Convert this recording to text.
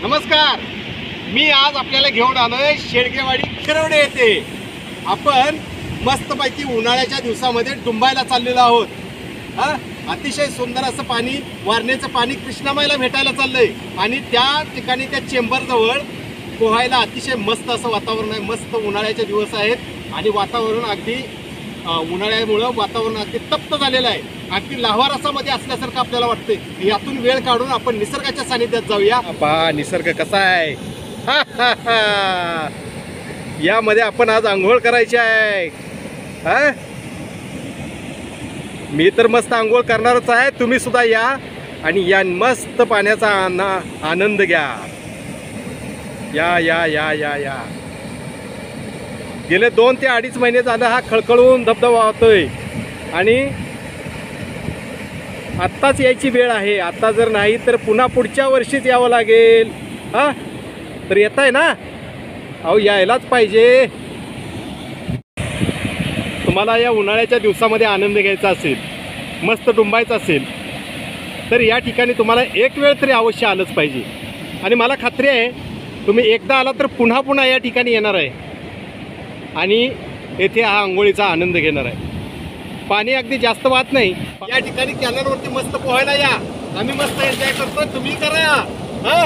नमस्कार. मी आज आपल्याला घेऊन आलोय शेडगेवाडी खिरवडे येथे. आपण मस्तपैकी उन्हाळ्याच्या दिवसामध्ये डुंबायला चाललेलो आहोत. अतिशय सुंदर असं पाणी, वारणेचं पाणी कृष्णामाईला भेटायला चाललंय आणि त्या ठिकाणी त्या चेंबर जवळ पोहायला अतिशय मस्त असं वातावरण आहे. मस्त उन्हाळ्याचे दिवस आहेत आणि वातावरण अगदी उन्हाळ्यामुळं वातावरण अगदी तप्त झालेलं आहे. अगदी लाव्हारसामध्ये असल्यासारखं आपल्याला वाटतंय. यातून वेळ काढून आपण निसर्गाच्या सानिध्यात जाऊया. पहा निसर्ग कसा आहे. यामध्ये आपण आज आंघोळ करायची आहे. मी तर मस्त आंघोळ करणारच आहे. तुम्ही सुद्धा या आणि या मस्त पाण्याचा आनंद घ्या. या या या या या गेले 2 ते 2.5 महिने झालं हा खळखळून धबधबा वाहतोय आणि आत्ताच यायची वेळ आहे. आता जर नाही तर पुन्हा पुढच्या वर्षीच यावं लागेल. तर येत आहे ना? अहो यायलाच पाहिजे. तुम्हाला या उन्हाळ्याच्या दिवसामध्ये आनंद घ्यायचा असेल, मस्त डुंबायचं असेल तर या ठिकाणी तुम्हाला एक वेळ तरी अवश्य आलंच पाहिजे. आणि मला खात्री आहे तुम्ही एकदा आला तर पुन्हा पुन्हा या ठिकाणी येणार आहे आणि येथे हा आंघोळीचा आनंद घेणार आहे. पाणी अगदी जास्त वाहत नाही. या ठिकाणी कॅनलवरती मस्त पोहायला या. आम्ही मस्त एन्जॉय करतो, तुम्ही करा.